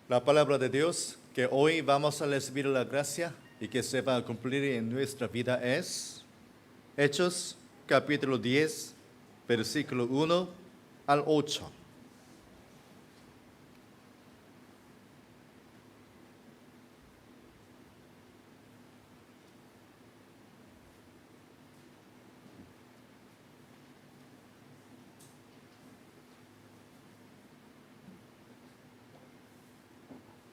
La palabra de Dios que hoy vamos a recibir la gracia y que se va a cumplir en nuestra vida es Hechos capítulo 10, versículo 1 al 8.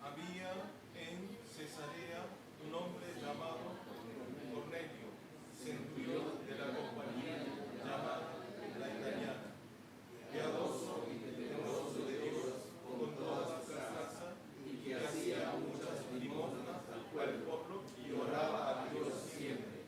Había en Cesarea un hombre llamado Cornelio, centurión de la compañía llamada la Italiana, piadoso y temeroso de Dios con toda su casa, y que hacía muchas limosnas al pueblo y oraba a Dios siempre.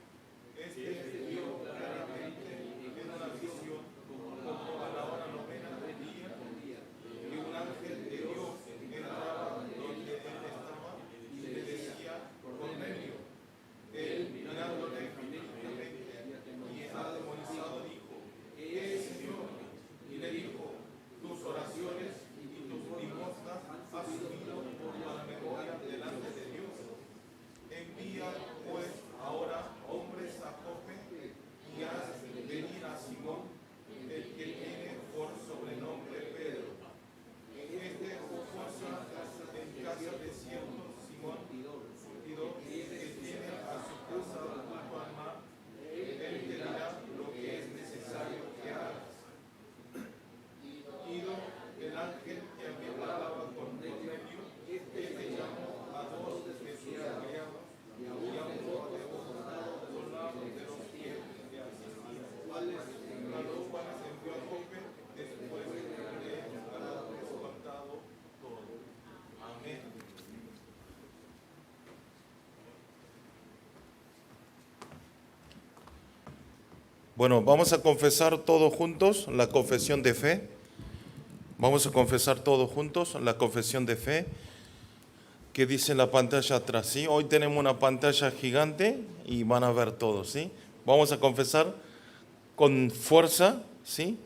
Este vio claramente en una visión, como a la hora novena del día, que un ángel de Dios entraba donde él estaba y le decía: Cornelio. Él, mirándole fijamente y atemorizado, dijo: ¿Qué es, Señor? Y le dijo: tus oraciones y tus limosnas has subido por la memoria delante de Dios. Envía pues ahora hombres a Jope y haz venir a Simón, el que tiene por sobrenombre Pedro. Este posa en casa de cierto Simón curtidor, que tiene a su casa junto al mar. Él te dirá lo que es necesario que hagas. Ido el ángel que hablaba con Cornelio, este llamó a dos de sus criados y a uno de los soldados de los que le asistían, cuales envió a Jope después de haberles contado todo. Amén. Bueno, vamos a confesar todos juntos la confesión de fe. Vamos a confesar todos juntos la confesión de fe que dice la pantalla atrás, ¿sí? Hoy tenemos una pantalla gigante y van a ver todo, ¿sí? Vamos a confesar con fuerza, ¿sí?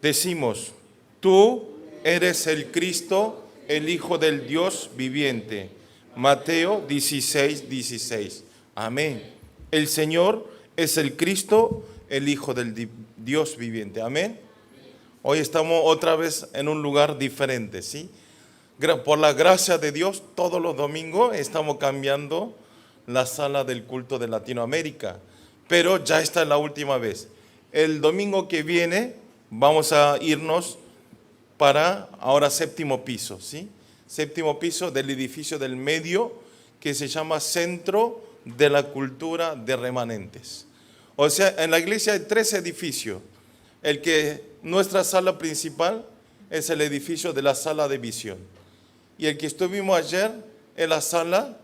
Decimos: tú eres el Cristo, el Hijo del Dios viviente. Mateo 16:16. Amén. El Señor es el Cristo, el Hijo del Dios viviente. Amén. Hoy estamos otra vez en un lugar diferente, ¿sí? Por la gracia de Dios, todos los domingos estamos cambiando la sala del culto de Latinoamérica, pero ya esta es la última vez. El domingo que viene vamos a irnos para ahora séptimo piso, ¿sí? Séptimo piso del edificio del medio que se llama Centro de la Cultura de Remanentes. O sea, en la iglesia hay 3 edificios. Nuestra sala principal es el edificio de la sala de visión. Y el que estuvimos ayer es la sala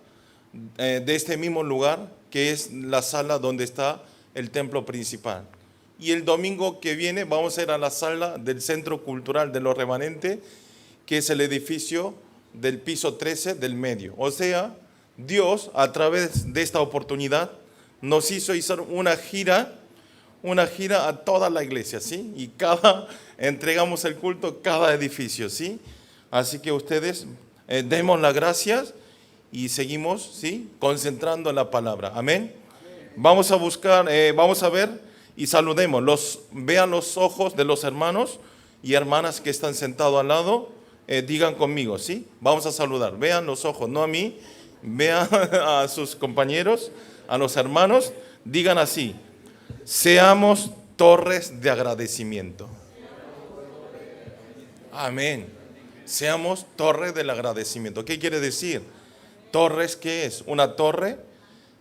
de este mismo lugar, que es la sala donde está el templo principal. Y el domingo que viene vamos a ir a la sala del Centro Cultural de los Remanentes, que es el edificio del piso 13 del medio. O sea, Dios, a través de esta oportunidad, nos hizo una gira a toda la iglesia, ¿sí? Y entregamos el culto a cada edificio, ¿sí? Así que ustedes demos las gracias y seguimos, ¿sí? Concentrando en la palabra. Amén. Vamos a buscar, vamos a ver y saludemos. Vean los ojos de los hermanos y hermanas que están sentados al lado. Digan conmigo, ¿sí? Vamos a saludar. Vean los ojos, no a mí. Vean a sus compañeros, a los hermanos. Digan así: seamos torres de agradecimiento. Amén. Seamos torres del agradecimiento. ¿Qué quiere decir? Torres, ¿qué es? Una torre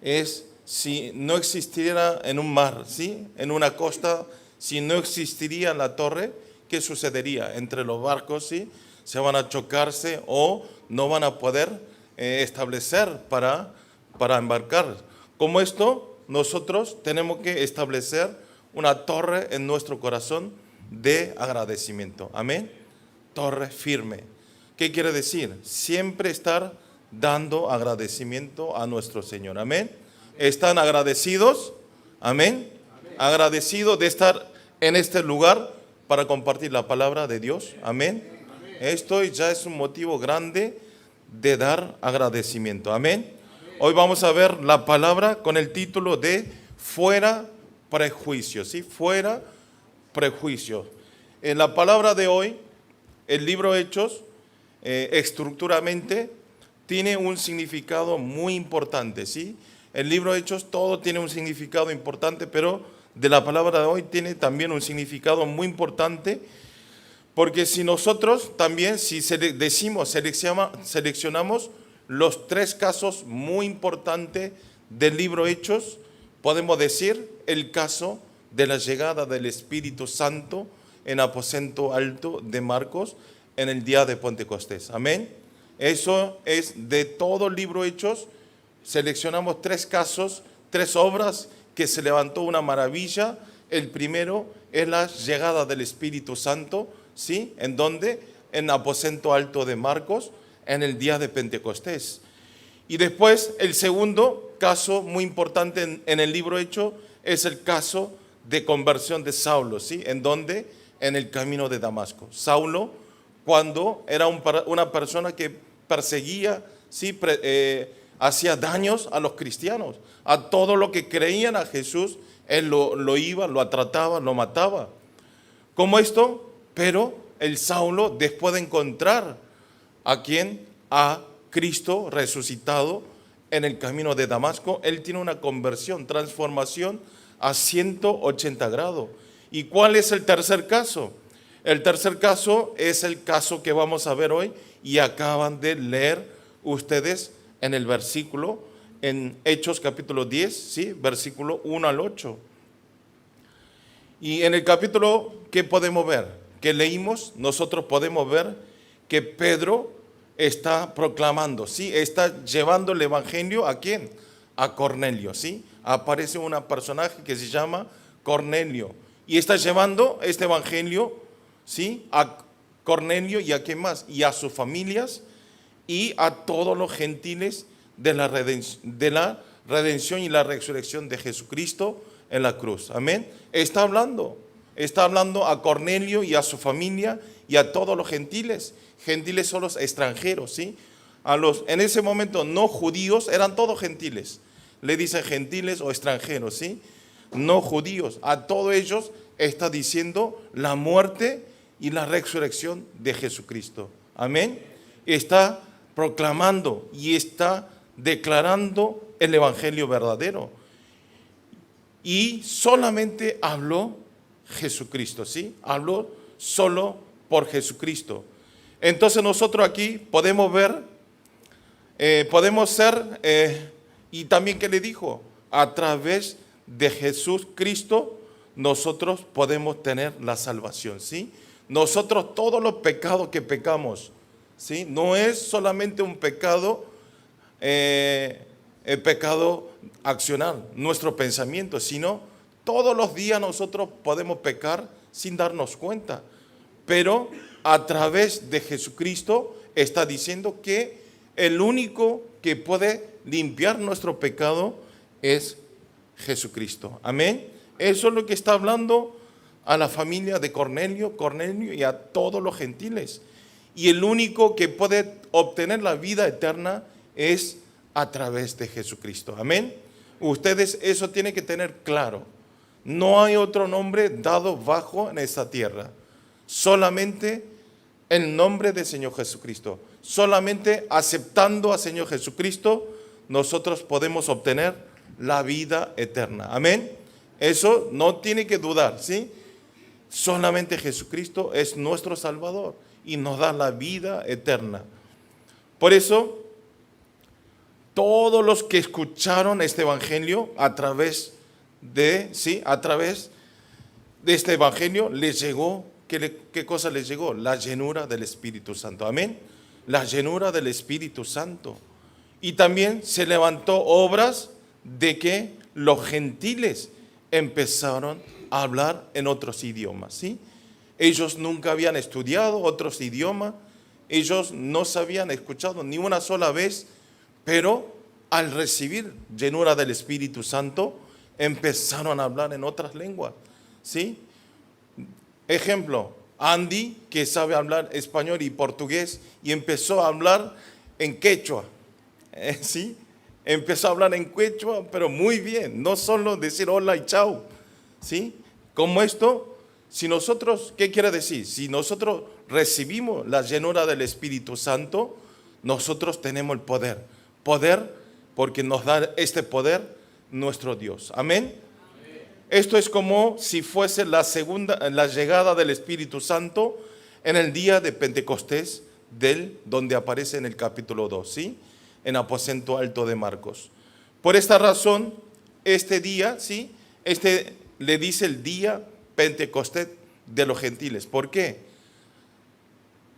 es si no existiera en un mar, ¿sí? En una costa, si no existiría la torre, ¿qué sucedería? Entre los barcos, ¿sí? Se van a chocarse o no van a poder establecer para embarcar. Como esto, nosotros tenemos que establecer una torre en nuestro corazón de agradecimiento. Amén. Torre firme. ¿Qué quiere decir? Siempre estar dando agradecimiento a nuestro Señor. Amén. ¿Están agradecidos? Amén. Agradecidos de estar en este lugar para compartir la palabra de Dios. Amén. Esto ya es un motivo grande de dar agradecimiento. Amén. Hoy vamos a ver la palabra con el título de fuera prejuicio, ¿sí? Fuera prejuicio. En la palabra de hoy, el libro Hechos, estructuralmente, tiene un significado muy importante, ¿sí? El libro Hechos, todo tiene un significado importante, pero de la palabra de hoy tiene también un significado muy importante, porque si nosotros también, si seleccionamos los tres casos muy importantes del libro Hechos, podemos decir el caso de la llegada del Espíritu Santo en aposento alto de Marcos en el día de Pentecostés. Amén. Eso es de todo el libro Hechos. Seleccionamos tres casos, tres obras que se levantó una maravilla. El primero es la llegada del Espíritu Santo, ¿sí? ¿En dónde? En aposento alto de Marcos, en el día de Pentecostés. Y después, el segundo caso muy importante en el libro Hechos es el caso de conversión de Saulo, ¿sí? ¿En dónde? En el camino de Damasco. Saulo, cuando era una persona que perseguía, ¿sí? Hacía daños a los cristianos, a todo lo que creían a Jesús, él lo trataba, lo mataba. ¿Cómo esto? Pero el Saulo, después de encontrar a Cristo resucitado en el camino de Damasco, él tiene una conversión, transformación a 180 grados. ¿Y cuál es el tercer caso? El tercer caso es el caso que vamos a ver hoy y acaban de leer ustedes en el versículo, en Hechos capítulo 10, ¿sí? Versículo 1 al 8. Y en el capítulo, ¿qué podemos ver? Que leímos, nosotros podemos ver que Pedro está proclamando, ¿sí? Está llevando el evangelio ¿a quién? A Cornelio, ¿sí? Aparece un personaje que se llama Cornelio y está llevando este evangelio, ¿sí? A Cornelio y a quién más, y a sus familias y a todos los gentiles de la redención y la resurrección de Jesucristo en la cruz. Amén. Está hablando a Cornelio y a su familia y a todos los gentiles. Gentiles son los extranjeros, ¿sí? En ese momento no judíos, eran todos gentiles. Le dicen gentiles o extranjeros, ¿sí? No judíos. A todos ellos está diciendo la muerte y la resurrección de Jesucristo. Amén. Está proclamando y está declarando el evangelio verdadero. Y solamente habló Jesucristo, ¿sí? Habló solo por Jesucristo. Entonces nosotros aquí podemos ver, podemos ser, y también que le dijo, a través de Jesús Cristo nosotros podemos tener la salvación, ¿sí? Nosotros todos los pecados que pecamos, ¿sí? No es solamente un pecado, el pecado accionar, nuestro pensamiento, sino todos los días nosotros podemos pecar sin darnos cuenta. Pero a través de Jesucristo está diciendo que el único que puede limpiar nuestro pecado es Jesucristo. Amén. Eso es lo que está hablando a la familia de Cornelio y a todos los gentiles. Y el único que puede obtener la vida eterna es a través de Jesucristo. Amén. Ustedes eso tienen que tener claro. No hay otro nombre dado bajo en esta tierra. Solamente el nombre del Señor Jesucristo. Solamente aceptando al Señor Jesucristo, nosotros podemos obtener la vida eterna. Amén. Eso no tiene que dudar, ¿sí? Solamente Jesucristo es nuestro Salvador y nos da la vida eterna. Por eso, todos los que escucharon este evangelio a través de este evangelio les llegó, ¿qué cosa les llegó? La llenura del Espíritu Santo. Amén. La llenura del Espíritu Santo. Y también se levantó obras de que los gentiles empezaron a hablar en otros idiomas, ¿sí? Ellos nunca habían estudiado otros idiomas, ellos no se habían escuchado ni una sola vez, pero al recibir llenura del Espíritu Santo, empezaron a hablar en otras lenguas, ¿sí? Ejemplo, Andy, que sabe hablar español y portugués, y empezó a hablar en quechua, ¿sí? Empezó a hablar en quechua, pero muy bien, no solo decir hola y chao, ¿sí? Como esto, si nosotros, ¿qué quiere decir? Si nosotros recibimos la llenura del Espíritu Santo, nosotros tenemos el poder. Poder porque nos da este poder nuestro Dios. Amén. Esto es como si fuese la llegada del Espíritu Santo en el día de Pentecostés, donde aparece en el capítulo 2, ¿sí? En aposento alto de Marcos. Por esta razón, este día, ¿sí? Le dice el día Pentecostés de los gentiles. ¿Por qué?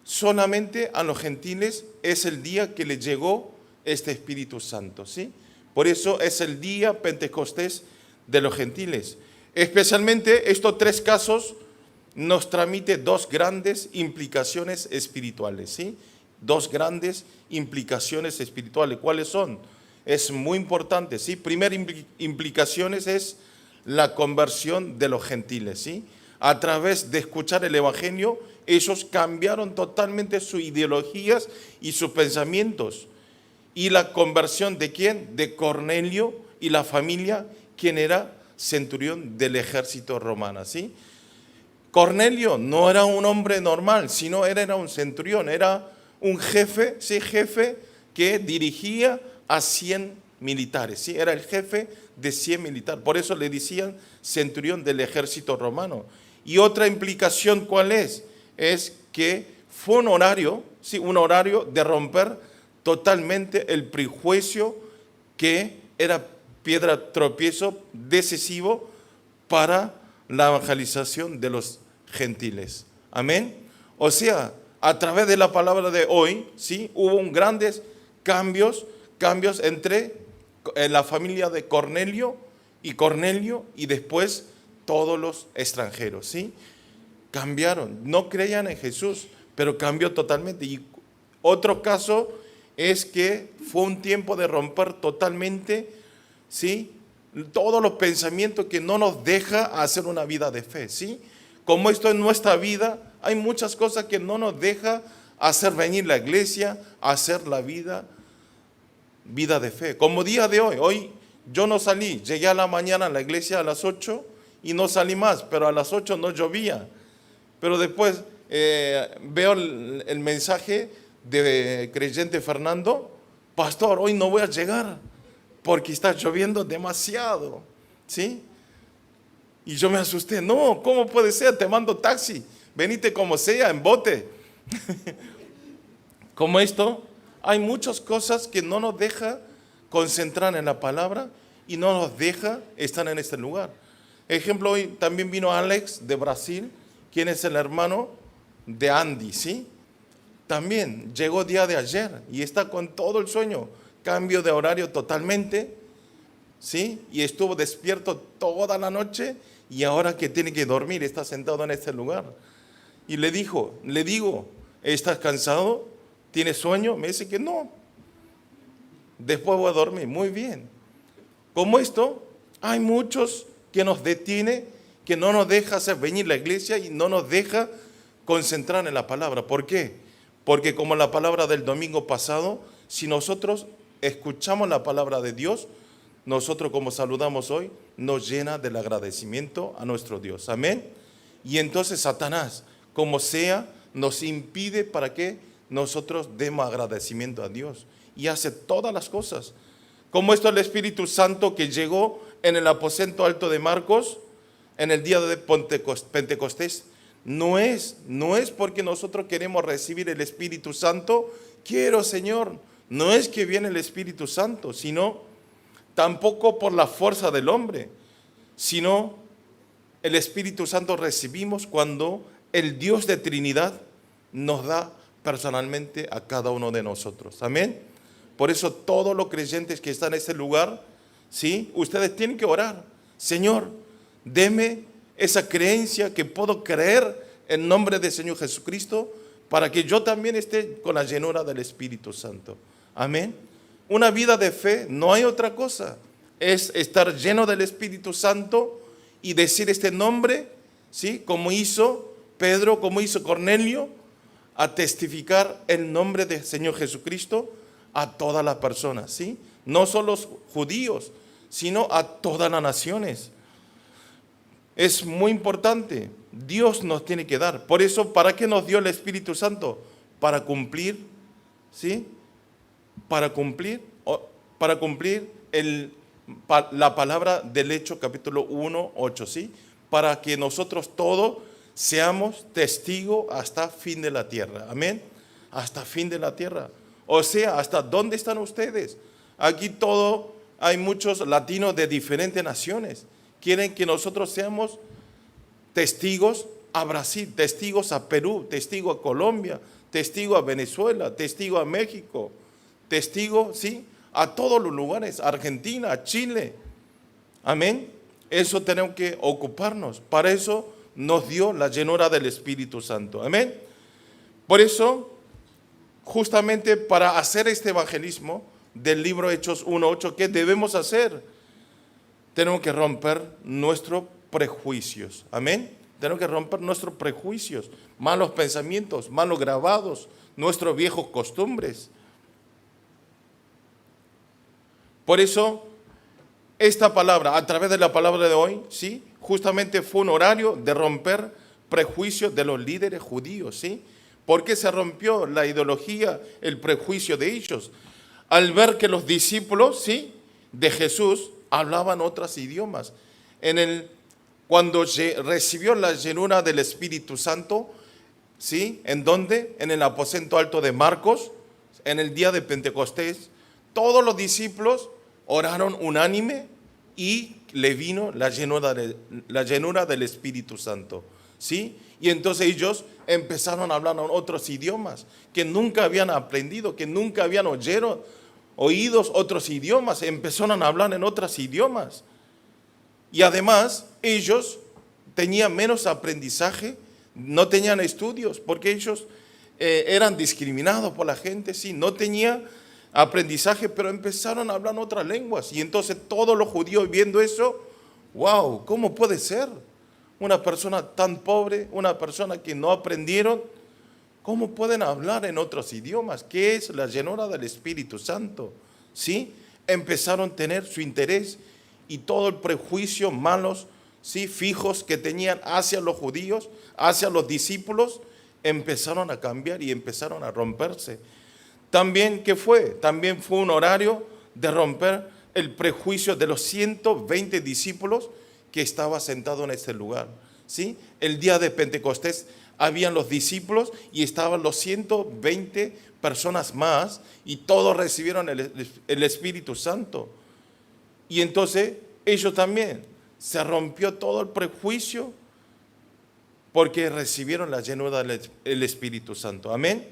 Solamente a los gentiles es el día que le llegó este Espíritu Santo, ¿sí? Por eso es el día Pentecostés de los gentiles. Especialmente estos 3 casos nos transmite 2 grandes implicaciones espirituales, ¿sí? 2 grandes implicaciones espirituales. ¿Cuáles son? Es muy importante, ¿sí? Primera implicación es la conversión de los gentiles, ¿sí? A través de escuchar el Evangelio, ellos cambiaron totalmente sus ideologías y sus pensamientos. ¿Y la conversión de quién? De Cornelio y la familia, quien era centurión del ejército romano, ¿sí? Cornelio no era un hombre normal, sino era un centurión, era un jefe, ¿sí? Jefe que dirigía a 100 militares, ¿sí? Era el jefe de 100 militares, por eso le decían centurión del ejército romano. Y otra implicación, ¿cuál es? Es que fue un horario, ¿sí? Un horario de romper totalmente el prejuicio que era piedra tropiezo decisivo para la evangelización de los gentiles. Amén. O sea, a través de la palabra de hoy, ¿sí? Hubo grandes cambios entre la familia de Cornelio y después todos los extranjeros, ¿sí? Cambiaron, no creían en Jesús, pero cambió totalmente. Y otro caso es que fue un tiempo de romper totalmente, ¿sí? Todos los pensamientos que no nos deja hacer una vida de fe, ¿sí? Como esto en nuestra vida, hay muchas cosas que no nos deja hacer venir la iglesia, hacer la vida de fe. Como día de hoy yo no salí, llegué a la mañana a la iglesia a las 8 y no salí más, pero a las 8 no llovía. Pero después veo el mensaje de creyente Fernando: pastor, hoy no voy a llegar porque está lloviendo demasiado, ¿sí? Y yo me asusté. No, ¿cómo puede ser? Te mando taxi, venite como sea, en bote. Como esto, hay muchas cosas que no nos deja concentrar en la palabra y no nos deja estar en este lugar. Ejemplo, hoy también vino Alex de Brasil, quien es el hermano de Andy, ¿sí? También llegó día de ayer y está con todo el sueño, cambio de horario totalmente, ¿sí? Y estuvo despierto toda la noche y ahora que tiene que dormir está sentado en este lugar. Y le digo, ¿estás cansado? ¿Tienes sueño? Me dice que no. Después voy a dormir. Muy bien. Como esto, hay muchos que nos detiene, que no nos deja hacer venir la iglesia y no nos deja concentrar en la palabra. ¿Por qué? Porque como la palabra del domingo pasado, si nosotros escuchamos la palabra de Dios, nosotros como saludamos hoy, nos llena del agradecimiento a nuestro Dios. Amén. Y entonces Satanás, como sea, nos impide para que nosotros demos agradecimiento a Dios. Y hace todas las cosas. Como esto el Espíritu Santo que llegó en el aposento alto de Marcos, en el día de Pentecostés, no es porque nosotros queremos recibir el Espíritu Santo, quiero, Señor, no es que viene el Espíritu Santo, sino tampoco por la fuerza del hombre, sino el Espíritu Santo recibimos cuando el Dios de Trinidad nos da personalmente a cada uno de nosotros. Amén. Por eso todos los creyentes que están en este lugar, ¿sí? Ustedes tienen que orar. Señor, deme esa creencia que puedo creer en nombre del Señor Jesucristo para que yo también esté con la llenura del Espíritu Santo. Amén. Una vida de fe, no hay otra cosa. Es estar lleno del Espíritu Santo y decir este nombre, ¿sí? Como hizo Pedro, como hizo Cornelio, a testificar el nombre del Señor Jesucristo a todas las personas, ¿sí? No solo los judíos, sino a todas las naciones. Es muy importante. Dios nos tiene que dar. Por eso, ¿para qué nos dio el Espíritu Santo? Para cumplir, ¿sí? Para cumplir la palabra del Hecho, capítulo 1, 8, ¿sí? Para que nosotros todos seamos testigos hasta fin de la tierra. Amén. Hasta fin de la tierra. O sea, ¿hasta dónde están ustedes? Aquí hay muchos latinos de diferentes naciones. Quieren que nosotros seamos testigos a Brasil, testigos a Perú, testigos a Colombia, testigos a Venezuela, testigos a México, testigos, ¿sí? A todos los lugares, Argentina, a Chile. Amén. Eso tenemos que ocuparnos. Para eso nos dio la llenura del Espíritu Santo. Amén. Por eso, justamente para hacer este evangelismo del libro Hechos 1:8, ¿qué debemos hacer? Tenemos que romper nuestros prejuicios. Amén. Tenemos que romper nuestros prejuicios, malos pensamientos, malos grabados, nuestros viejos costumbres. Por eso, esta palabra, a través de la palabra de hoy, ¿sí? Justamente fue un horario de romper prejuicios de los líderes judíos, ¿sí? ¿Por qué se rompió la ideología, el prejuicio de ellos? Al ver que los discípulos, ¿sí? De Jesús hablaban otros idiomas. Cuando recibió la llenura del Espíritu Santo, ¿sí? ¿En dónde? En el aposento alto de Marcos, en el día de Pentecostés, todos los discípulos oraron unánime y le vino la llenura del Espíritu Santo, ¿sí? Y entonces ellos empezaron a hablar en otros idiomas que nunca habían aprendido, que nunca habían oído otros idiomas, empezaron a hablar en otros idiomas. Y además ellos tenían menos aprendizaje, no tenían estudios, porque ellos eran discriminados por la gente, sí, no tenían aprendizaje, pero empezaron a hablar otras lenguas. Y entonces todos los judíos viendo eso, wow, ¿cómo puede ser? Una persona tan pobre, una persona que no aprendieron, ¿cómo pueden hablar en otros idiomas? ¿Qué es la llenura del Espíritu Santo? ¿Sí? Empezaron a tener su interés y todo el prejuicio malos, ¿sí? Fijos que tenían hacia los judíos, hacia los discípulos, empezaron a cambiar y empezaron a romperse. También, ¿qué fue? También fue un horario de romper el prejuicio de los 120 discípulos que estaban sentados en este lugar, ¿sí? El día de Pentecostés habían los discípulos y estaban los 120 personas más y todos recibieron el Espíritu Santo. Y entonces ellos también, se rompió todo el prejuicio porque recibieron la llenura del Espíritu Santo. Amén.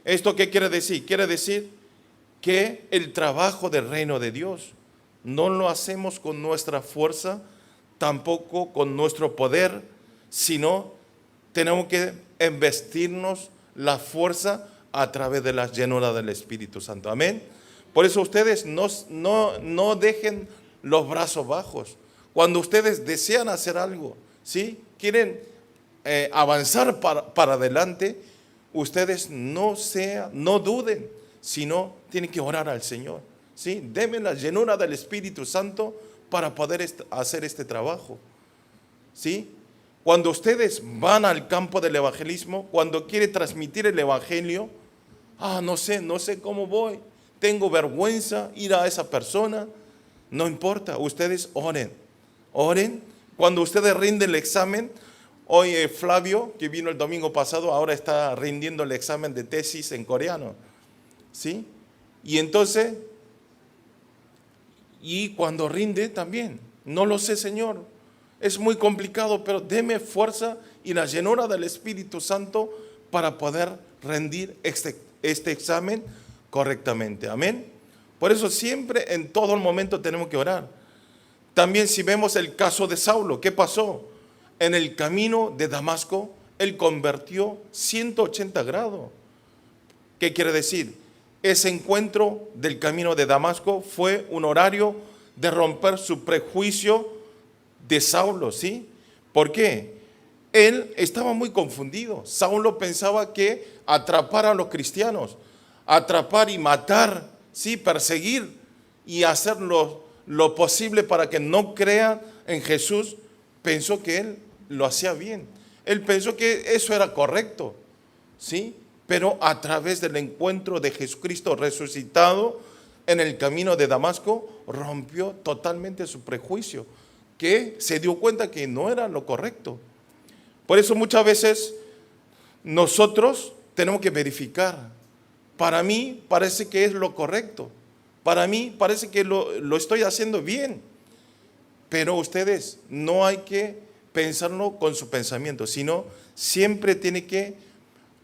¿Esto qué quiere decir? Quiere decir que el trabajo del reino de Dios no lo hacemos con nuestra fuerza, tampoco con nuestro poder, sino tenemos que investirnos la fuerza a través de la llenura del Espíritu Santo. Amén. Por eso ustedes no dejen los brazos bajos. Cuando ustedes desean hacer algo, ¿sí? Quieren avanzar para adelante, ustedes no duden, sino tienen que orar al Señor, ¿sí? Denme la llenura del Espíritu Santo para poder hacer este trabajo, ¿sí? Cuando ustedes van al campo del evangelismo, cuando quieren transmitir el evangelio, no sé cómo voy, tengo vergüenza ir a esa persona, no importa, ustedes oren. Cuando ustedes rinden el examen. Hoy Flavio, que vino el domingo pasado, ahora está rindiendo el examen de tesis en coreano, ¿sí? Y entonces, cuando rinde también, no lo sé, Señor, es muy complicado, pero deme fuerza y la llenura del Espíritu Santo para poder rendir este examen correctamente. Amén. Por eso siempre, en todo el momento, tenemos que orar. También si vemos el caso de Saulo, ¿qué pasó? En el camino de Damasco, él convirtió 180 grados. ¿Qué quiere decir? Ese encuentro del camino de Damasco fue un horario de romper su prejuicio de Saulo, ¿sí? ¿Por qué? Él estaba muy confundido. Saulo pensaba que atrapar a los cristianos, atrapar y matar, ¿sí? Perseguir y hacer lo posible para que no crean en Jesús, pensó que él lo hacía bien. Él pensó que eso era correcto, ¿sí? Pero a través del encuentro de Jesucristo resucitado en el camino de Damasco, rompió totalmente su prejuicio, que se dio cuenta que no era lo correcto. Por eso muchas veces nosotros tenemos que verificar. Para mí parece que es lo correcto. Para mí parece que lo estoy haciendo bien. Pero ustedes no hay que pensarlo con su pensamiento, sino siempre tiene que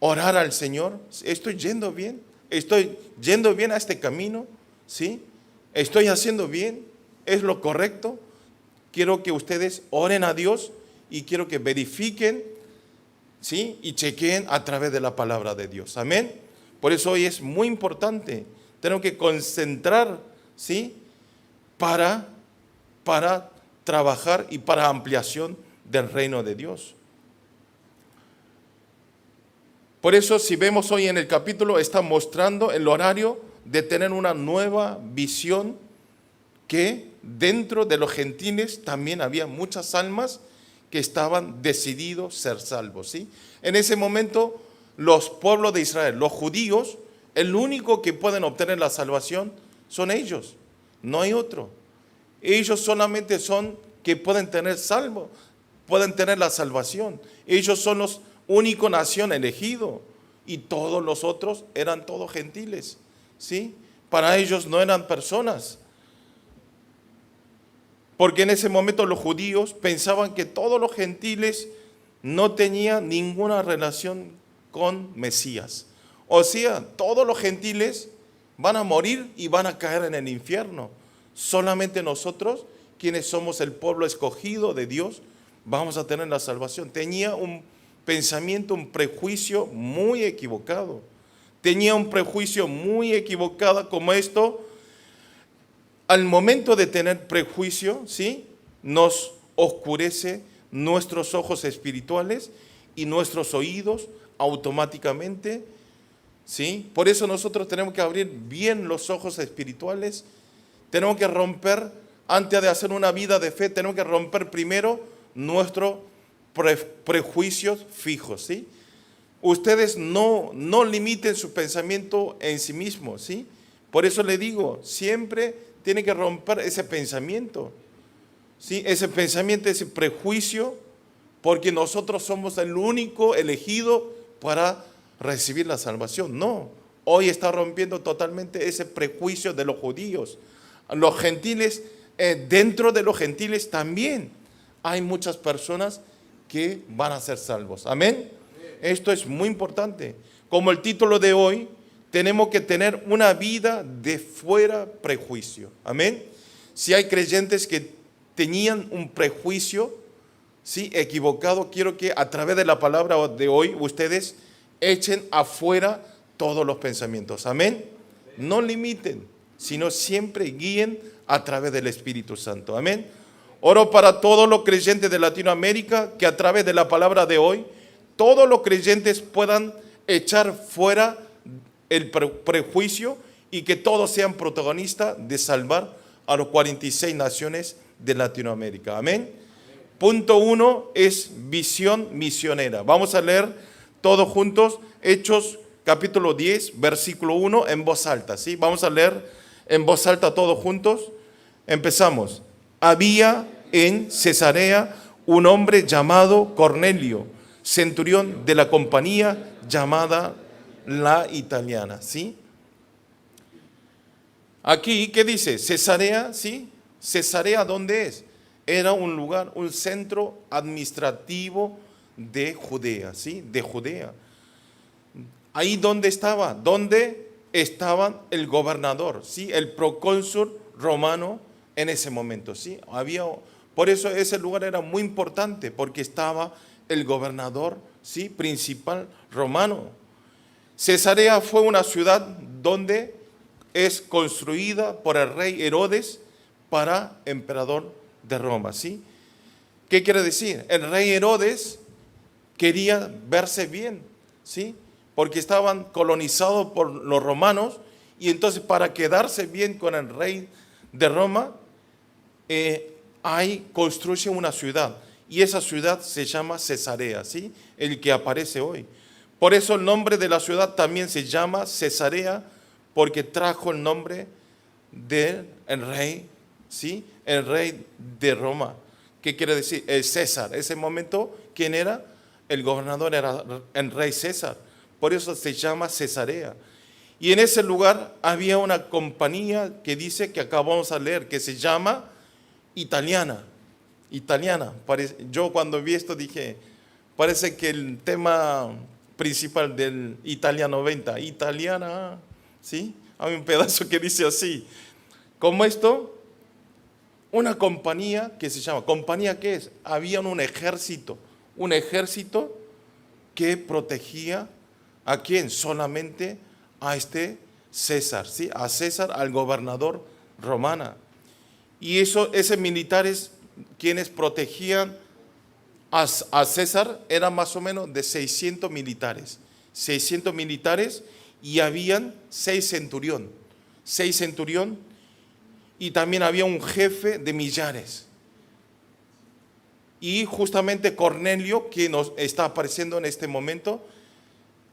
orar al Señor. Estoy yendo bien a este camino, ¿sí? Estoy haciendo bien, es lo correcto. Quiero que ustedes oren a Dios y quiero que verifiquen, ¿sí? Y chequeen a través de la palabra de Dios. Amén. Por eso hoy es muy importante. Tenemos que concentrar, ¿sí? Para trabajar y para ampliación del reino de Dios. Por eso, si vemos hoy en el capítulo, está mostrando el horario de tener una nueva visión, que dentro de los gentiles también había muchas almas que estaban decididos a ser salvos, ¿sí? En ese momento, los pueblos de Israel, los judíos, el único que pueden obtener la salvación son ellos, no hay otro. Ellos solamente son que pueden tener pueden tener la salvación. Ellos son los únicos nación elegido y todos los otros eran todos gentiles, ¿sí? Para ellos no eran personas. Porque en ese momento los judíos pensaban que todos los gentiles no tenían ninguna relación con Mesías. O sea, todos los gentiles van a morir y van a caer en el infierno. Solamente nosotros, quienes somos el pueblo escogido de Dios, vamos a tener la salvación. Tenía un pensamiento, un prejuicio muy equivocado. Tenía un prejuicio muy equivocado como esto. Al momento de tener prejuicio, ¿sí? Nos oscurece nuestros ojos espirituales y nuestros oídos automáticamente, ¿sí? Por eso nosotros tenemos que abrir bien los ojos espirituales. Tenemos que romper, antes de hacer una vida de fe, tenemos que romper primero nuestros prejuicios fijos, ¿sí? Ustedes no limiten su pensamiento en sí mismos, ¿sí? Por eso le digo, siempre tiene que romper ese pensamiento, ¿sí? Ese pensamiento, ese prejuicio, porque nosotros somos el único elegido para recibir la salvación. No, hoy está rompiendo totalmente ese prejuicio de los judíos. Los gentiles, dentro de los gentiles también hay muchas personas que van a ser salvos. Amén. Esto es muy importante. Como el título de hoy, tenemos que tener una vida de fuera prejuicio. Amén. Si hay creyentes que tenían un prejuicio, ¿sí?, equivocado, quiero que a través de la palabra de hoy ustedes echen afuera todos los pensamientos. Amén. No limiten, sino siempre guíen a través del Espíritu Santo. Amén. Oro para todos los creyentes de Latinoamérica, que a través de la palabra de hoy, todos los creyentes puedan echar fuera el prejuicio y que todos sean protagonistas de salvar a los 46 naciones de Latinoamérica. Amén. Punto 1 es visión misionera. Vamos a leer todos juntos Hechos capítulo 10, versículo 1 en voz alta, ¿sí? Vamos a leer en voz alta todos juntos. Empezamos. Había en Cesarea un hombre llamado Cornelio, centurión de la compañía llamada la Italiana, ¿sí? Aquí, ¿qué dice? Cesarea, ¿sí? Cesarea, ¿dónde es? Era un lugar, un centro administrativo de Judea, ¿sí? De Judea. Ahí donde estaba, donde estaba el gobernador, ¿sí? El procónsul romano en ese momento, ¿sí? Por eso ese lugar era muy importante, porque estaba el gobernador, ¿sí?, principal romano. Cesarea fue una ciudad donde es construida por el rey Herodes para emperador de Roma, ¿sí? ¿Qué quiere decir? El rey Herodes quería verse bien, ¿sí? porque estaban colonizados por los romanos, y entonces para quedarse bien con el rey de Roma, ahí construye una ciudad, y esa ciudad se llama Cesarea, ¿sí? El que aparece hoy. Por eso el nombre de la ciudad también se llama Cesarea, porque trajo el nombre del rey, ¿sí? El rey de Roma. ¿Qué quiere decir? El César. Ese momento, ¿quién era? El gobernador era el rey César. Por eso se llama Cesarea. Y en ese lugar había una compañía que dice, que acabamos de leer, que se llama Italiana. Yo cuando vi esto dije, parece que el tema principal del Italia 90, italiana, ¿sí? Hay un pedazo que dice así. Como esto, una compañía que se llama, ¿compañía qué es? Había un ejército que protegía ¿a quién? Solamente a este César, ¿sí? A César, al gobernador romano. Y esos militares, quienes protegían a César, eran más o menos de 600 militares, y habían 6 centurión, y también había un jefe de millares. Y justamente Cornelio, que nos está apareciendo en este momento,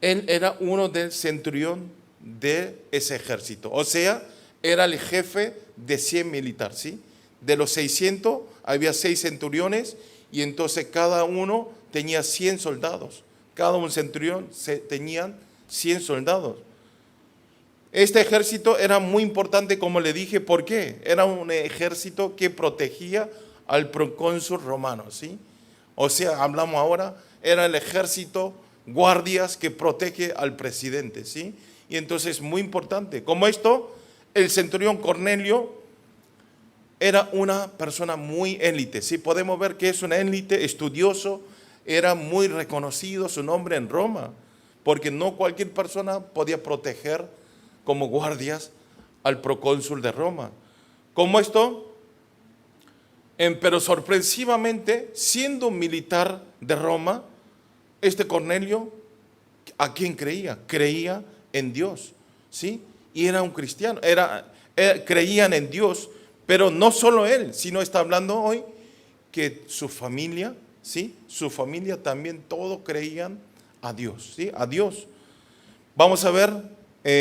él era uno del centurión de ese ejército. O sea, era el jefe de 100 militares, ¿sí? De los 600 había 6 centuriones, y entonces cada uno tenía 100 soldados. Cada un centurión tenían 100 soldados. Este ejército era muy importante, como le dije. ¿Por qué? Era un ejército que protegía al procónsul romano, ¿sí? O sea, hablamos ahora, era el ejército guardias que protege al presidente, ¿sí? Y entonces muy importante. Como esto, el centurión Cornelio era una persona muy élite, ¿sí? Podemos ver que es una élite, estudioso, era muy reconocido su nombre en Roma, porque no cualquier persona podía proteger como guardias al procónsul de Roma. Como esto, pero sorpresivamente, siendo un militar de Roma, este Cornelio, ¿a quién creía? Creía en Dios, ¿sí? Y era un cristiano, creían en Dios, pero no solo él, sino está hablando hoy que su familia, ¿sí? Su familia también, todos creían a Dios, ¿sí? A Dios. Vamos a ver,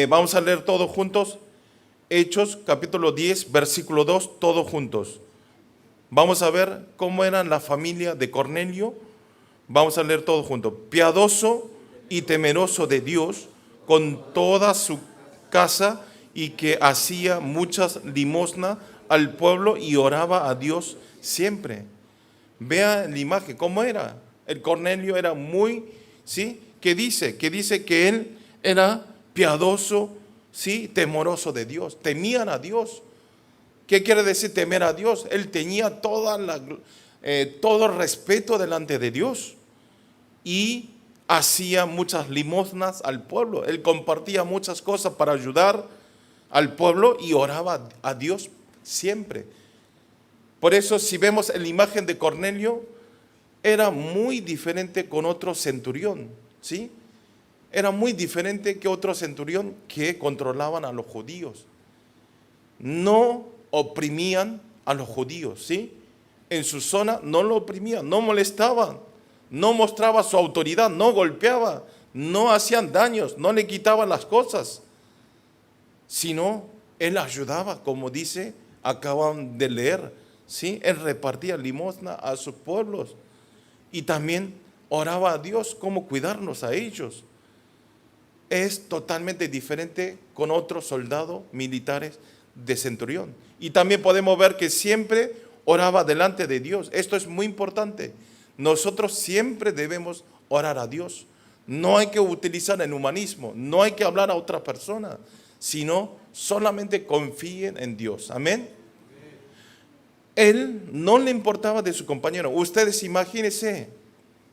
vamos a leer todos juntos, Hechos capítulo 10, versículo 2, todos juntos. Vamos a ver cómo era la familia de Cornelio. Vamos a leer todos juntos. Piadoso y temeroso de Dios con toda su casa, y que hacía muchas limosnas al pueblo y oraba a Dios siempre. Vea la imagen, ¿cómo era? El Cornelio era muy, ¿sí? ¿Qué dice? Que dice que él era piadoso, ¿sí? Temeroso de Dios. Temían a Dios. ¿Qué quiere decir temer a Dios? Él tenía todo el respeto delante de Dios. Y hacía muchas limosnas al pueblo. Él compartía muchas cosas para ayudar al pueblo y oraba a Dios siempre. Por eso, si vemos la imagen de Cornelio, era muy diferente con otro centurión, ¿sí? Era muy diferente que otro centurión que controlaban a los judíos. No oprimían a los judíos, ¿sí? En su zona no lo oprimían, no molestaban, no mostraba su autoridad, no golpeaba, no hacían daños, no le quitaban las cosas, sino él ayudaba, como dice, acaban de leer, ¿sí? Él repartía limosna a sus pueblos y también oraba a Dios cómo cuidarnos a ellos. Es totalmente diferente con otros soldados militares de centurión. Y también podemos ver que siempre oraba delante de Dios. Esto es muy importante. Nosotros siempre debemos orar a Dios. No hay que utilizar el humanismo, no hay que hablar a otra persona, sino solamente confíen en Dios. Amén. Él no le importaba de su compañero. Ustedes imagínense,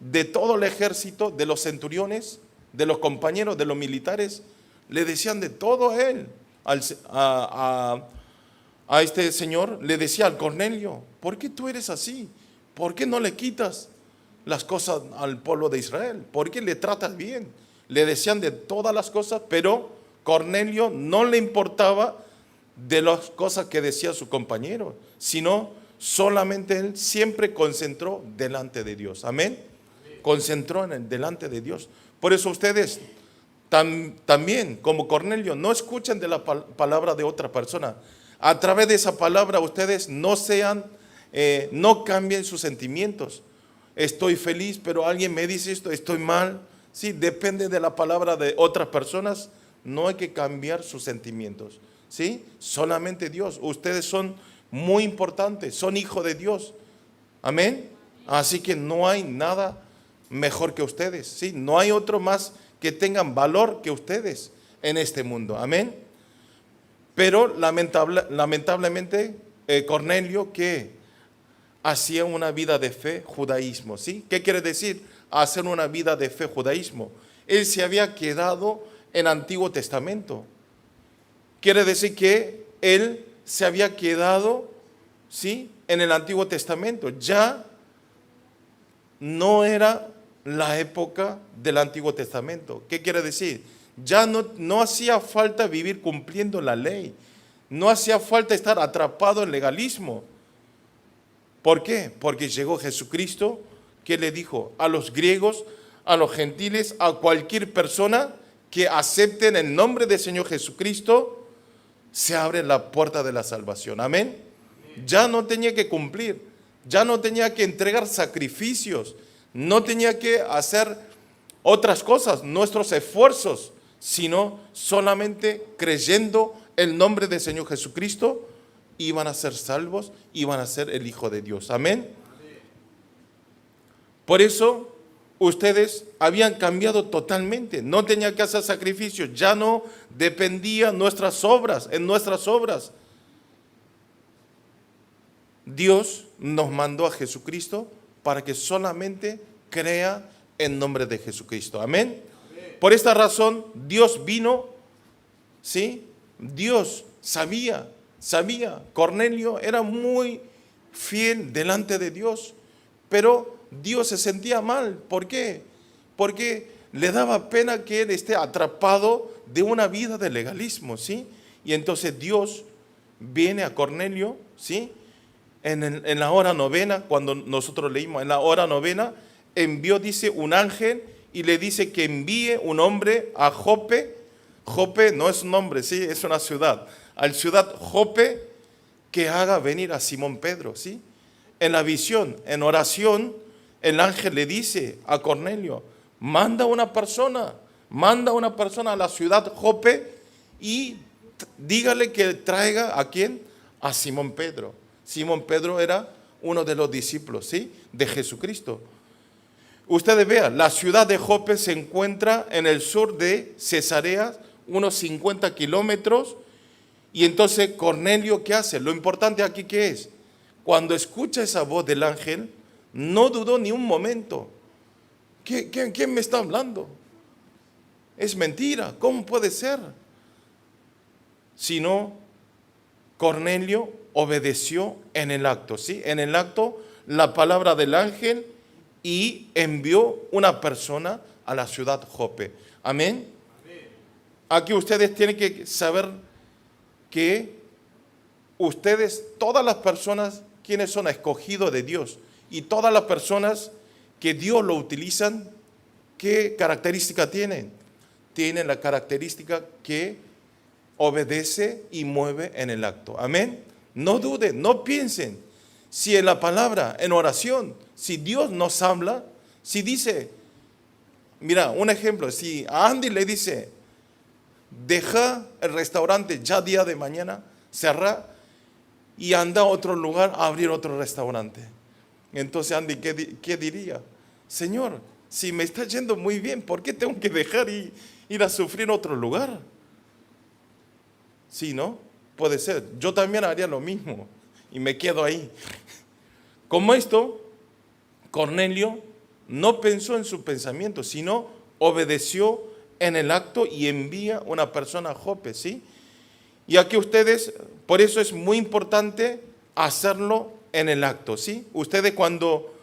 de todo el ejército, de los centuriones, de los compañeros, de los militares, le decían de todo a él. A este señor le decía al Cornelio, ¿por qué tú eres así? ¿Por qué no le quitas las cosas al pueblo de Israel? ¿Por qué le tratas bien? le decían de todas las cosas, pero Cornelio no le importaba de las cosas que decía su compañero, sino solamente él siempre concentró delante de Dios. Amén. Concentró delante de Dios. Por eso ustedes también, como Cornelio, no escuchen de la palabra de otra persona. A través de esa palabra ustedes no cambien sus sentimientos. Estoy feliz, pero alguien me dice esto, estoy mal. Sí, depende de la palabra de otras personas. No hay que cambiar sus sentimientos. ¿Sí? Solamente Dios. Ustedes son muy importantes, son hijos de Dios. Amén. Así que no hay nada mejor que ustedes. ¿Sí? No hay otro más que tengan valor que ustedes en este mundo. Amén. Pero lamentablemente Cornelio, que hacía una vida de fe, judaísmo. ¿Sí? ¿Qué quiere decir hacer una vida de fe, judaísmo? Él se había quedado en el Antiguo Testamento. Quiere decir que él se había quedado, ¿sí?, en el Antiguo Testamento. Ya no era la época del Antiguo Testamento. ¿Qué quiere decir? Ya no hacía falta vivir cumpliendo la ley. No hacía falta estar atrapado en legalismo. ¿Por qué? Porque llegó Jesucristo, que le dijo a los griegos, a los gentiles, a cualquier persona que acepten el nombre del Señor Jesucristo, se abre la puerta de la salvación. Amén. Ya no tenía que cumplir, ya no tenía que entregar sacrificios, no tenía que hacer otras cosas, nuestros esfuerzos, sino solamente creyendo el nombre del Señor Jesucristo, iban a ser salvos, iban a ser el Hijo de Dios. Amén. Por eso ustedes habían cambiado totalmente, no tenían que hacer sacrificios, ya no dependían en nuestras obras. Dios nos mandó a Jesucristo para que solamente crea en nombre de Jesucristo. Amén. Por esta razón Dios vino, ¿sí? Dios sabía, Cornelio era muy fiel delante de Dios, pero Dios se sentía mal. ¿Por qué? Porque le daba pena que él esté atrapado de una vida de legalismo, ¿sí? Y entonces Dios viene a Cornelio, ¿sí?, en la hora novena. Cuando nosotros leímos en la hora novena, envió, dice, un ángel y le dice que envíe un hombre a Jope. Jope no es un nombre, ¿sí?, es una ciudad. Al ciudad Jope, que haga venir a Simón Pedro, ¿sí? En la visión, en oración, el ángel le dice a Cornelio, manda una persona a la ciudad Jope y dígale que traiga ¿a quién? A Simón Pedro. Simón Pedro era uno de los discípulos, ¿sí?, de Jesucristo. Ustedes vean, la ciudad de Jope se encuentra en el sur de Cesarea, unos 50 kilómetros. Y entonces Cornelio, ¿qué hace? Lo importante aquí, ¿qué es? Cuando escucha esa voz del ángel, no dudó ni un momento. ¿Quién me está hablando? Es mentira, ¿cómo puede ser? Sino Cornelio obedeció en el acto, ¿sí? En el acto, la palabra del ángel, y envió una persona a la ciudad Jope. Amén. Aquí ustedes tienen que saber que ustedes, todas las personas quienes son escogidos de Dios y todas las personas que Dios lo utilizan, ¿qué característica tienen? Tienen la característica que obedece y mueve en el acto. Amén. No duden, no piensen. Si en la palabra, en oración, si Dios nos habla, si dice, mira, un ejemplo, si a Andy le dice, deja el restaurante ya día de mañana, cerra y anda a otro lugar a abrir otro restaurante. Entonces Andy, ¿qué diría? Señor, si me está yendo muy bien, ¿por qué tengo que dejar y ir a sufrir en otro lugar? Sí, ¿no? Puede ser. Yo también haría lo mismo y me quedo ahí. Como esto, Cornelio no pensó en su pensamiento, sino obedeció en el acto y envía una persona a Jope, ¿sí? Y aquí ustedes, por eso es muy importante hacerlo en el acto, ¿sí? Ustedes cuando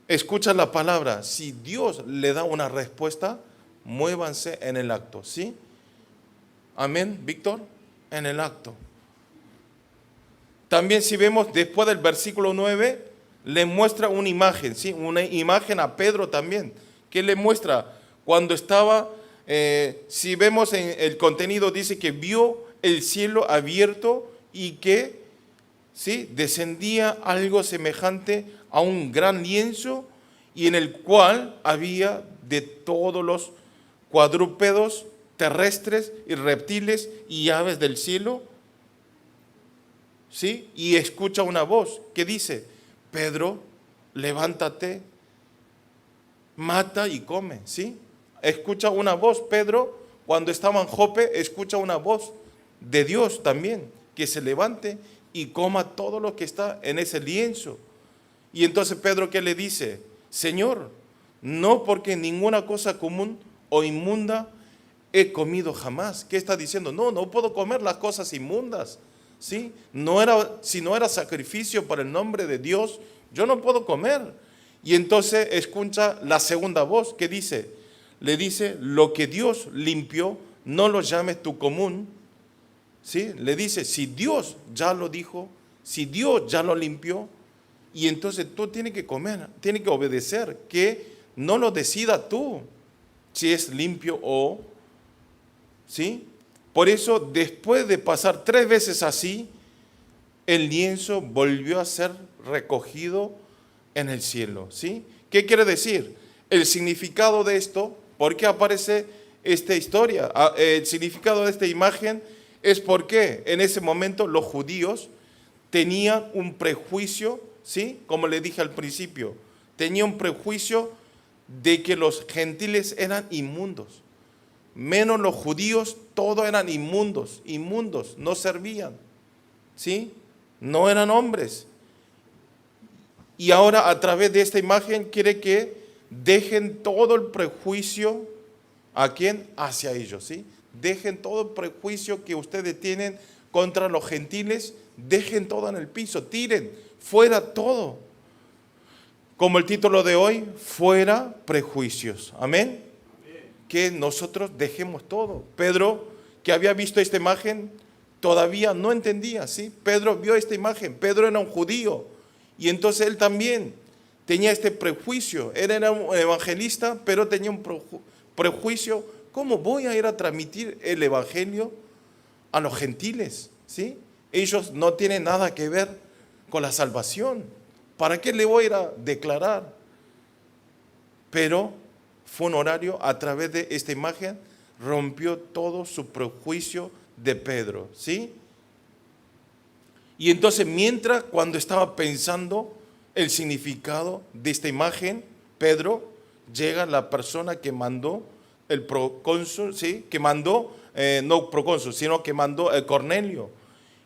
escuchan la palabra, si Dios le da una respuesta, muévanse en el acto, ¿sí? Amén, Víctor, en el acto. También si vemos después del versículo 9, le muestra una imagen, ¿sí? Una imagen a Pedro también, que le muestra cuando estaba, si vemos en el contenido, dice que vio el cielo abierto y que, ¿sí?, descendía algo semejante a un gran lienzo y en el cual había de todos los cuadrúpedos terrestres y reptiles y aves del cielo, ¿sí? Y escucha una voz que dice: Pedro, levántate, mata y come, ¿sí? Escucha una voz, Pedro, cuando estaba en Jope, escucha una voz de Dios también, que se levante y coma todo lo que está en ese lienzo. Y entonces Pedro, ¿qué le dice? Señor, no, porque ninguna cosa común o inmunda he comido jamás. ¿Qué está diciendo? No puedo comer las cosas inmundas, ¿sí? Si no era sacrificio para el nombre de Dios, yo no puedo comer. Y entonces escucha la segunda voz que dice, le dice: lo que Dios limpió, no lo llames tú común, ¿sí? Le dice, si Dios ya lo dijo, si Dios ya lo limpió, y entonces tú tienes que comer, tienes que obedecer, que no lo decida tú, si es limpio o, ¿sí? Por eso, después de pasar 3 veces así, el lienzo volvió a ser recogido en el cielo, ¿sí? ¿Qué quiere decir? El significado de esto, ¿por qué aparece esta historia? El significado de esta imagen es porque en ese momento los judíos tenían un prejuicio, ¿sí? Como le dije al principio, tenían un prejuicio de que los gentiles eran inmundos. Menos los judíos, todos eran inmundos, no servían, ¿sí? No eran hombres. Y ahora a través de esta imagen quiere que dejen todo el prejuicio, ¿a quién? Hacia ellos, ¿sí? Dejen todo el prejuicio que ustedes tienen contra los gentiles, dejen todo en el piso, tiren fuera todo. Como el título de hoy, fuera prejuicios. Amén. Que nosotros dejemos todo. Pedro, que había visto esta imagen, todavía no entendía, ¿sí? Pedro vio esta imagen, Pedro era un judío, y entonces él también tenía este prejuicio. Él era un evangelista, pero tenía un prejuicio: ¿cómo voy a ir a transmitir el evangelio a los gentiles? ¿Sí? Ellos no tienen nada que ver con la salvación. ¿Para qué le voy a ir a declarar? Pero fue un horario, a través de esta imagen, rompió todo su prejuicio de Pedro, ¿sí? Y entonces, mientras, cuando estaba pensando el significado de esta imagen, Pedro, llega la persona que mandó el procónsul, ¿sí? Que mandó, no procónsul, sino que mandó el Cornelio.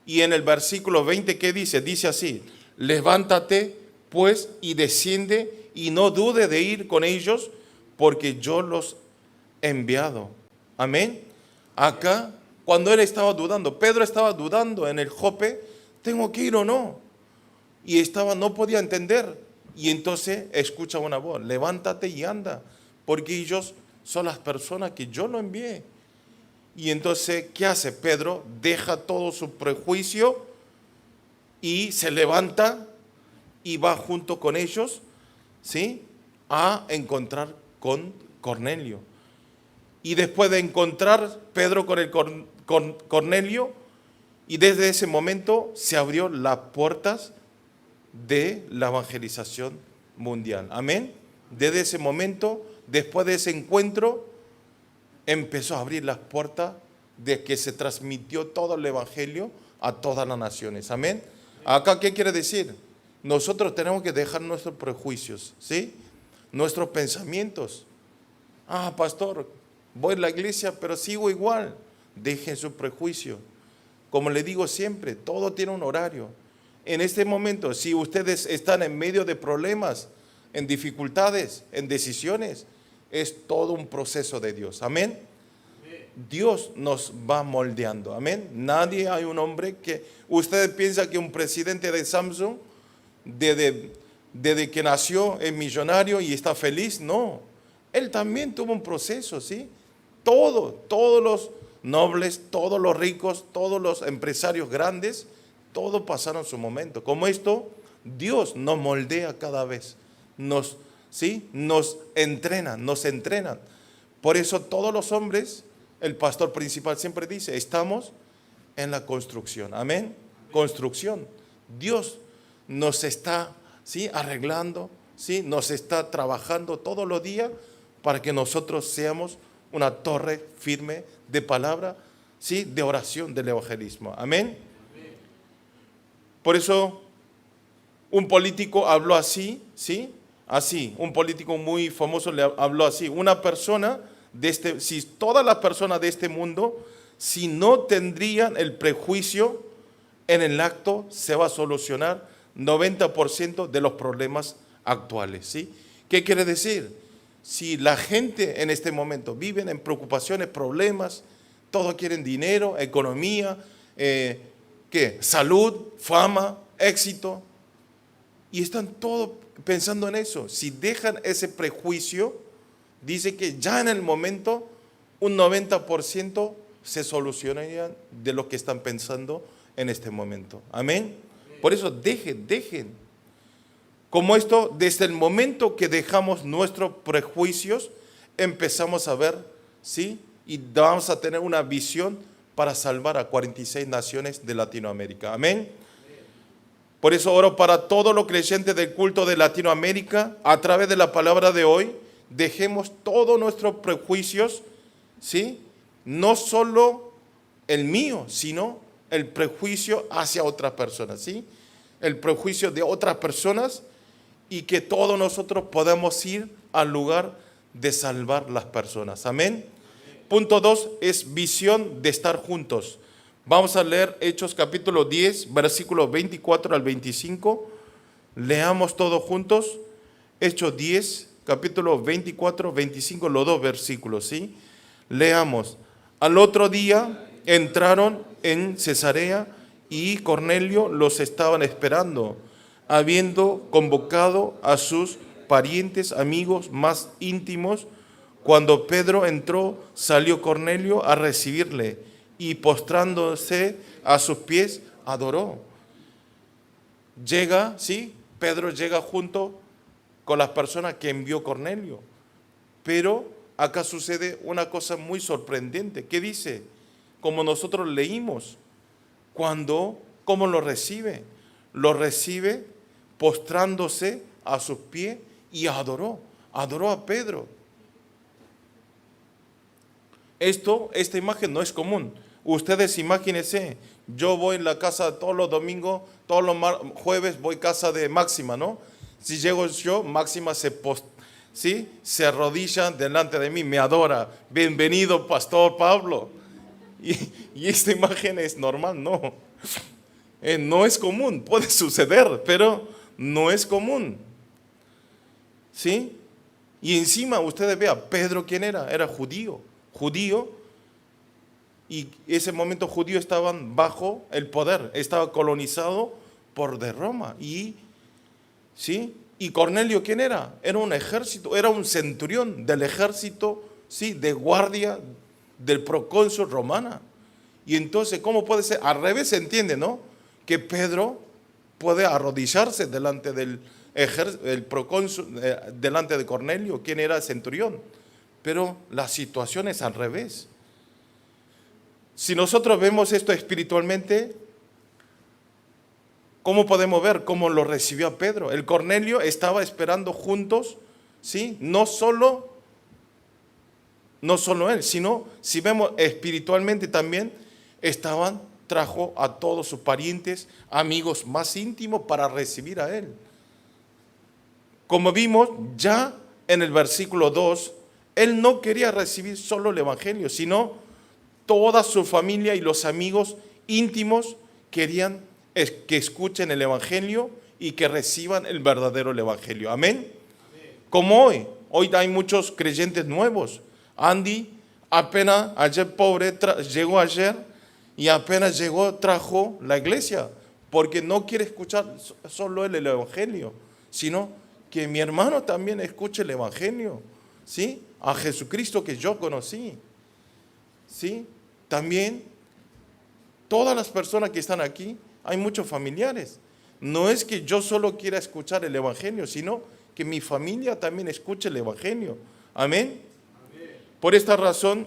Y en el versículo 20, ¿qué dice? Dice así: levántate pues y desciende y no dude de ir con ellos, porque yo los he enviado. Amén. Acá, cuando él estaba dudando, Pedro estaba dudando en el Jope, ¿tengo que ir o no? Y no podía entender. Y entonces escucha una voz: levántate y anda, porque ellos son las personas que yo lo envié. Y entonces, ¿qué hace Pedro? Deja todo su prejuicio y se levanta y va junto con ellos, ¿sí?, a encontrar con Cornelio. Y después de encontrar Pedro con el Cornelio, y desde ese momento se abrió las puertas de la evangelización mundial. Amén. Desde ese momento, después de ese encuentro, empezó a abrir las puertas de que se transmitió todo el evangelio a todas las naciones. Amén. Acá, ¿qué quiere decir? Nosotros tenemos que dejar nuestros prejuicios, ¿sí? Nuestros pensamientos. Pastor, voy a la iglesia, pero sigo igual. Dejen su prejuicio. Como le digo siempre, todo tiene un horario. En este momento, si ustedes están en medio de problemas, en dificultades, en decisiones, es todo un proceso de Dios. Amén. Dios nos va moldeando. Amén. Nadie, hay un hombre que, ustedes piensan que un presidente de Samsung, desde que nació es millonario y está feliz. No. Él también tuvo un proceso, ¿sí? Todos los nobles, todos los ricos, todos los empresarios grandes, todos pasaron su momento. Como esto, Dios nos moldea cada vez, ¿sí? Nos entrenan. Por eso todos los hombres, el pastor principal siempre dice, estamos en la construcción. Amén. Construcción. Dios nos está, ¿sí?, arreglando, ¿sí?, nos está trabajando todos los días para que nosotros seamos una torre firme de palabra, ¿sí?, de oración, del evangelismo. Amén. Por eso un político habló así, ¿sí? Así, un político muy famoso le habló así. Una persona si todas las personas de este mundo, si no tendrían el prejuicio en el acto, se va a solucionar 90% de los problemas actuales, ¿sí? ¿Qué quiere decir? Si la gente en este momento vive en preocupaciones, problemas, todos quieren dinero, economía, salud, fama, éxito, y están todos pensando en eso. Si dejan ese prejuicio, dice que ya en el momento un 90% se solucionarían de lo que están pensando en este momento. Amén. Por eso dejen. Como esto, desde el momento que dejamos nuestros prejuicios, empezamos a ver, ¿sí? Y vamos a tener una visión para salvar a 46 naciones de Latinoamérica. Amén. Por eso oro para todos los creyentes del culto de Latinoamérica, a través de la palabra de hoy, dejemos todos nuestros prejuicios, ¿sí? No solo el mío, sino el prejuicio hacia otras personas, ¿sí? El prejuicio de otras personas, y que todos nosotros podamos ir al lugar de salvar las personas. Amén. Punto 2 es visión de estar juntos. Vamos a leer Hechos capítulo 10, versículos 24 al 25. Leamos todos juntos. Hechos 10, capítulo 24, 25, los dos versículos, ¿sí? Leamos. Al otro día entraron en Cesarea y Cornelio los estaban esperando, habiendo convocado a sus parientes, amigos más íntimos. Cuando Pedro entró, salió Cornelio a recibirle y postrándose a sus pies, adoró. Llega, ¿sí? Pedro llega junto con las personas que envió Cornelio. Pero acá sucede una cosa muy sorprendente. ¿Qué dice? Como nosotros leímos, ¿cómo lo recibe? Lo recibe postrándose a sus pies y adoró a Pedro. Esta imagen no es común. Ustedes imagínense, yo voy en la casa todos los domingos, todos los jueves voy a casa de Máxima, ¿no? Si llego yo, Máxima se arrodilla delante de mí, me adora. Bienvenido, Pastor Pablo. Y esta imagen es normal, no. No es común, puede suceder, pero no es común. ¿Sí? Y encima ustedes vean, Pedro, ¿quién era? Era judío. Y ese momento judío estaban bajo el poder, estaba colonizado por de Roma. ¿Sí? Y Cornelio, ¿quién era? Era un ejército, era un centurión del ejército, ¿sí?, de guardia del procónsul romana. Y entonces, ¿cómo puede ser? Al revés se entiende, ¿no? Que Pedro puede arrodillarse delante del procónsul, delante de Cornelio, quien era centurión. Pero la situación es al revés. Si nosotros vemos esto espiritualmente, ¿cómo podemos ver cómo lo recibió a Pedro? El Cornelio estaba esperando juntos, ¿sí? No solo él, sino si vemos espiritualmente también, trajo a todos sus parientes, amigos más íntimos para recibir a él. Como vimos ya en el versículo 2, él no quería recibir solo el evangelio, sino toda su familia y los amigos íntimos querían que escuchen el evangelio y que reciban el verdadero evangelio. Amén. Como hoy hay muchos creyentes nuevos. Andy apenas ayer, pobre, llegó ayer y apenas llegó, trajo la iglesia, porque no quiere escuchar solo el evangelio, sino que mi hermano también escuche el evangelio. ¿sí? A Jesucristo que yo conocí, ¿sí? También todas las personas que están aquí, hay muchos familiares. No es que yo solo quiera escuchar el Evangelio, sino que mi familia también escuche el Evangelio. Amén. Por esta razón,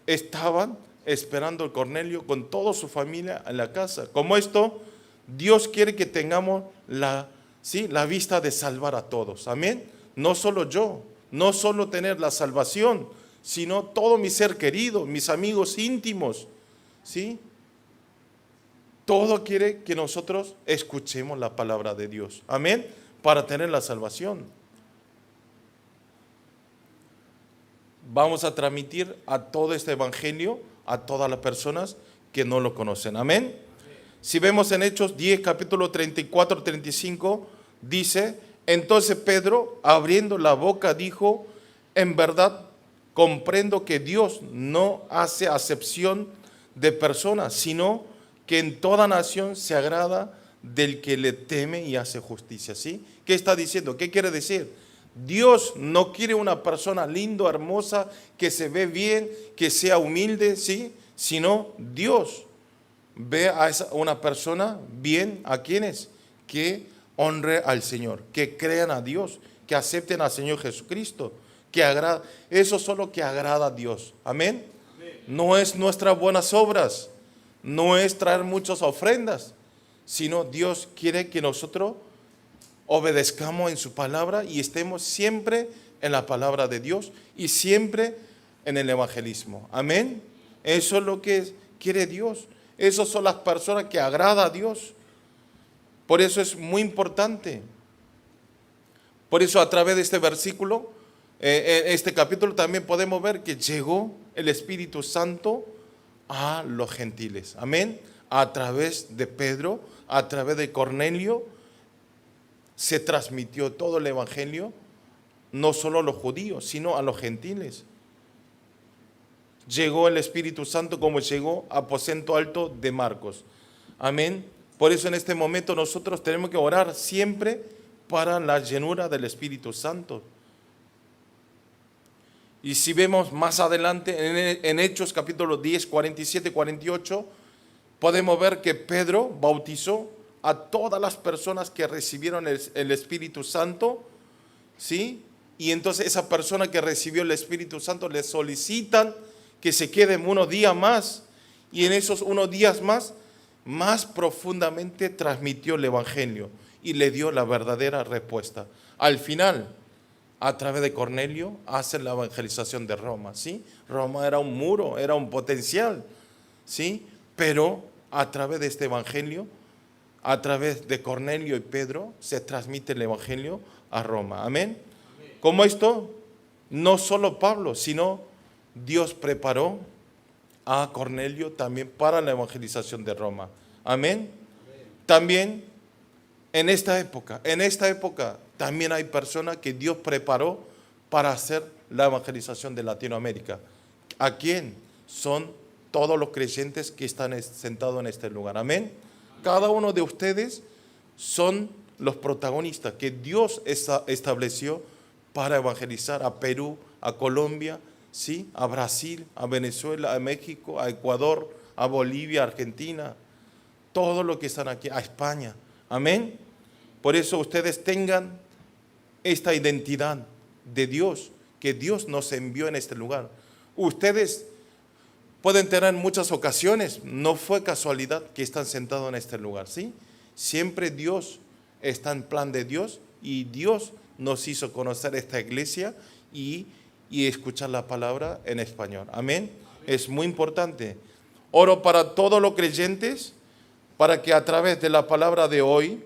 estaban esperando a Cornelio con toda su familia en la casa. Como esto, Dios quiere que tengamos la vista de salvar a todos. Amén. No solo yo, no solo tener la salvación, sino todo mi ser querido, mis amigos íntimos, ¿sí? Todo quiere que nosotros escuchemos la palabra de Dios. Amén. Para tener la salvación. Vamos a transmitir a todo este evangelio a todas las personas que no lo conocen. Amén. Si vemos en Hechos 10, capítulo 34, 35, dice: entonces Pedro, abriendo la boca, dijo: en verdad comprendo que Dios no hace acepción de personas, sino que en toda nación se agrada del que le teme y hace justicia. ¿Sí? ¿Qué está diciendo? ¿Qué quiere decir? Dios no quiere una persona linda, hermosa, que se ve bien, que sea humilde, ¿sí? Sino Dios ve a una persona bien. ¿A quiénes? Que honre al Señor, que crean a Dios, que acepten al Señor Jesucristo, que agrada. Eso es lo que agrada a Dios. Amén. No es nuestras buenas obras, no es traer muchas ofrendas, sino Dios quiere que nosotros obedezcamos en su palabra y estemos siempre en la palabra de Dios y siempre en el evangelismo. Amén. Eso es lo que quiere Dios. Esas son las personas que agrada a Dios. Por eso es muy importante. Por eso a través de este versículo, este capítulo, también podemos ver que llegó el Espíritu Santo a los gentiles. Amén. A través de Pedro, a través de Cornelio, se transmitió todo el evangelio, no solo a los judíos, sino a los gentiles. Llegó el Espíritu Santo como llegó a aposento alto de Marcos. Amén. Por eso en este momento nosotros tenemos que orar siempre para la llenura del Espíritu Santo. Y si vemos más adelante en Hechos capítulo 10, 47, 48, podemos ver que Pedro bautizó a todas las personas que recibieron el Espíritu Santo, ¿sí? Y entonces esa persona que recibió el Espíritu Santo le solicitan que se queden unos días más, y en esos unos días más profundamente transmitió el Evangelio y le dio la verdadera respuesta. Al final, a través de Cornelio, hace la evangelización de Roma, ¿sí? Roma era un muro, era un potencial, ¿sí? Pero a través de este Evangelio, a través de Cornelio y Pedro, se transmite el Evangelio a Roma. Amén. Como esto, no solo Pablo, sino Dios preparó a Cornelio también para la evangelización de Roma. Amén. También en esta época también hay personas que Dios preparó para hacer la evangelización de Latinoamérica. ¿A quién? Son todos los creyentes que están sentados en este lugar. Amén. Cada uno de ustedes son los protagonistas que Dios estableció para evangelizar a Perú, a Colombia, ¿sí? A Brasil, a Venezuela, a México, a Ecuador, a Bolivia, a Argentina, todos los que están aquí, a España. Amén. Por eso ustedes tengan esta identidad de Dios, que Dios nos envió en este lugar. Ustedes pueden tener muchas ocasiones, no fue casualidad que están sentados en este lugar, ¿sí? Siempre Dios está en plan de Dios y Dios nos hizo conocer esta iglesia y escuchar la palabra en español. Amén. Es muy importante. Oro para todos los creyentes, para que a través de la palabra de hoy,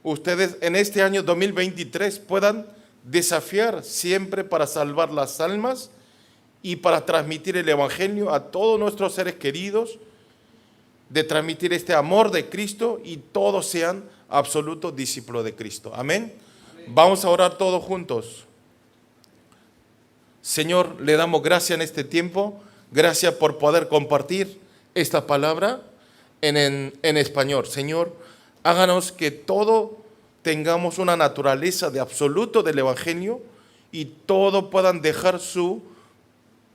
ustedes en este año 2023 puedan desafiar siempre para salvar las almas y para transmitir el Evangelio a todos nuestros seres queridos, de transmitir este amor de Cristo y todos sean absolutos discípulos de Cristo. Amén. Vamos a orar todos juntos. Señor, le damos gracias en este tiempo. Gracias por poder compartir esta palabra en español. Señor, háganos que todo tengamos una naturaleza de absoluto del Evangelio y todos puedan dejar su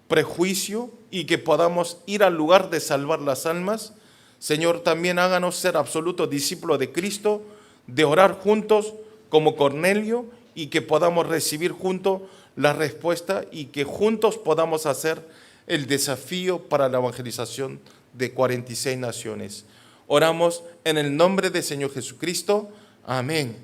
prejuicio y que podamos ir al lugar de salvar las almas. Señor, también háganos ser absolutos discípulos de Cristo, de orar juntos como Cornelio y que podamos recibir juntos la respuesta y que juntos podamos hacer el desafío para la evangelización de 46 naciones. Oramos en el nombre del Señor Jesucristo. Amén.